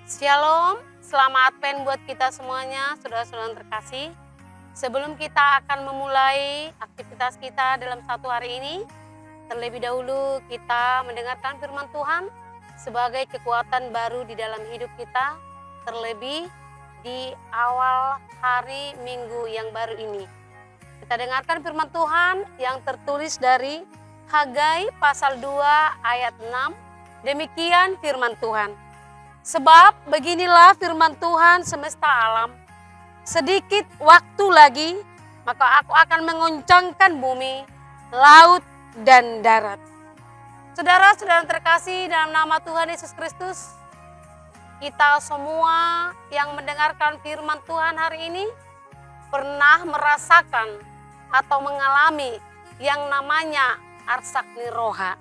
Shalom, selamat Advent buat kita semuanya, saudara-saudara terkasih. Sebelum kita akan memulai aktivitas kita dalam satu hari ini, terlebih dahulu kita mendengarkan firman Tuhan sebagai kekuatan baru di dalam hidup kita, terlebih di awal hari Minggu yang baru ini. Kita dengarkan firman Tuhan yang tertulis dari Hagai pasal 2 ayat 6. Demikian firman Tuhan. Sebab beginilah firman Tuhan semesta alam, sedikit waktu lagi, maka aku akan mengoncangkan bumi, laut, dan darat. Saudara-saudara terkasih dalam nama Tuhan Yesus Kristus, kita semua yang mendengarkan firman Tuhan hari ini pernah merasakan atau mengalami yang namanya arsak niroha.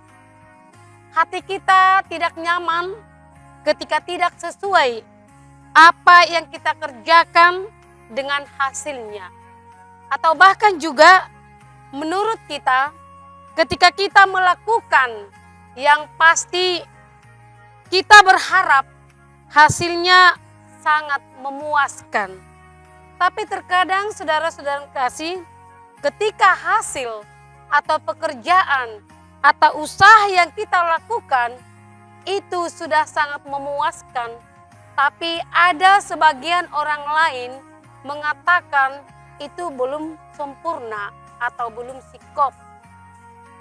Hati kita tidak nyaman ketika tidak sesuai apa yang kita kerjakan dengan hasilnya. Atau bahkan juga menurut kita ketika kita melakukan yang pasti kita berharap hasilnya sangat memuaskan. Tapi terkadang saudara-saudara kasih, ketika hasil atau pekerjaan atau usaha yang kita lakukan itu sudah sangat memuaskan, tapi ada sebagian orang lain mengatakan itu belum sempurna atau belum sikop,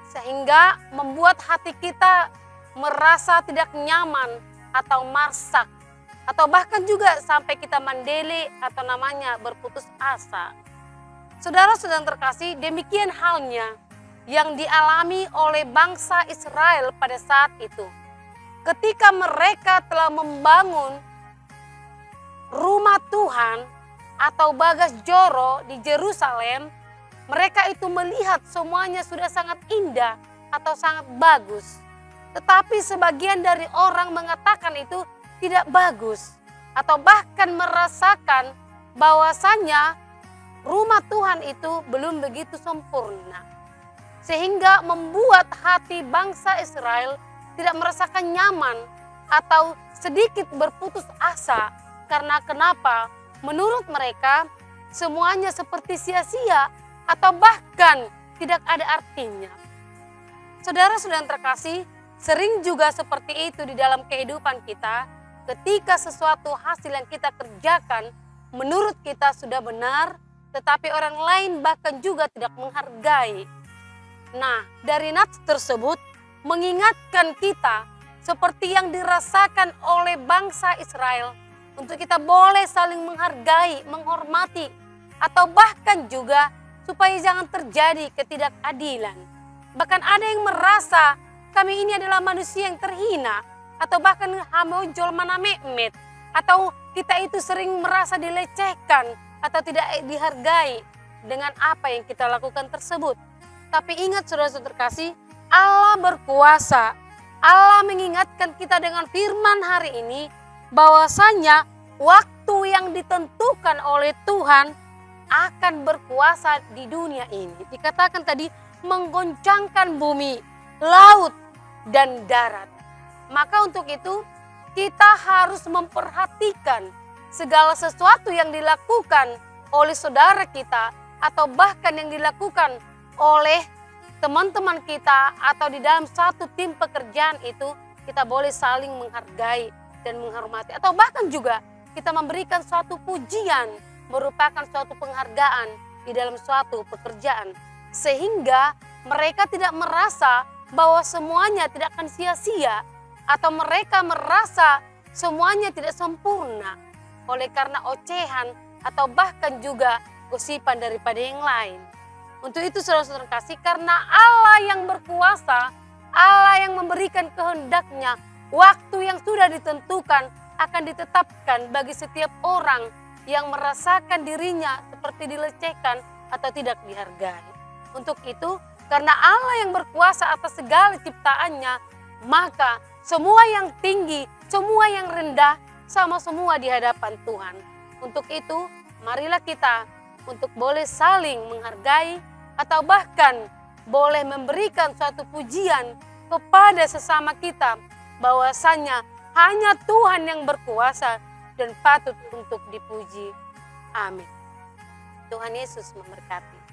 sehingga membuat hati kita merasa tidak nyaman atau marsak, atau bahkan juga sampai kita mandele atau namanya berputus asa. Saudara-saudara terkasih, demikian halnya yang dialami oleh bangsa Israel pada saat itu. Ketika mereka telah membangun rumah Tuhan atau bagas joro di Yerusalem, mereka itu melihat semuanya sudah sangat indah atau sangat bagus. Tetapi sebagian dari orang mengatakan itu tidak bagus, atau bahkan merasakan bahwasannya rumah Tuhan itu belum begitu sempurna. Sehingga membuat hati bangsa Israel tidak merasakan nyaman atau sedikit berputus asa. Karena kenapa? Menurut mereka semuanya seperti sia-sia atau bahkan tidak ada artinya. Saudara-saudara terkasih, sering juga seperti itu di dalam kehidupan kita. Ketika sesuatu hasil yang kita kerjakan menurut kita sudah benar, tetapi orang lain bahkan juga tidak menghargai. Nah, dari nats tersebut mengingatkan kita seperti yang dirasakan oleh bangsa Israel untuk kita boleh saling menghargai, menghormati, atau bahkan juga supaya jangan terjadi ketidakadilan. Bahkan ada yang merasa kami ini adalah manusia yang terhina, atau bahkan hamojol mana mehmet, atau kita itu sering merasa dilecehkan atau tidak dihargai dengan apa yang kita lakukan tersebut. Tapi ingat saudara-saudara terkasih, Allah berkuasa. Allah mengingatkan kita dengan firman hari ini bahwasanya waktu yang ditentukan oleh Tuhan akan berkuasa di dunia ini. Dikatakan tadi menggoncangkan bumi, laut, dan darat. Maka untuk itu kita harus memperhatikan segala sesuatu yang dilakukan oleh saudara kita atau bahkan yang dilakukan oleh teman-teman kita atau di dalam satu tim pekerjaan itu, kita boleh saling menghargai dan menghormati. Atau bahkan juga kita memberikan suatu pujian merupakan suatu penghargaan di dalam suatu pekerjaan. Sehingga mereka tidak merasa bahwa semuanya tidak akan sia-sia atau mereka merasa semuanya tidak sempurna oleh karena ocehan atau bahkan juga gosipan daripada yang lain. Untuk itu saudara-saudara kasih, karena Allah yang berkuasa, Allah yang memberikan kehendaknya, waktu yang sudah ditentukan akan ditetapkan bagi setiap orang yang merasakan dirinya seperti dilecehkan atau tidak dihargai. Untuk itu, karena Allah yang berkuasa atas segala ciptaannya, maka semua yang tinggi, semua yang rendah, sama semua di hadapan Tuhan. Untuk itu, marilah kita untuk boleh saling menghargai atau bahkan boleh memberikan suatu pujian kepada sesama kita bahwasanya Hanya Tuhan yang berkuasa dan patut untuk dipuji. Amin. Tuhan Yesus memberkati.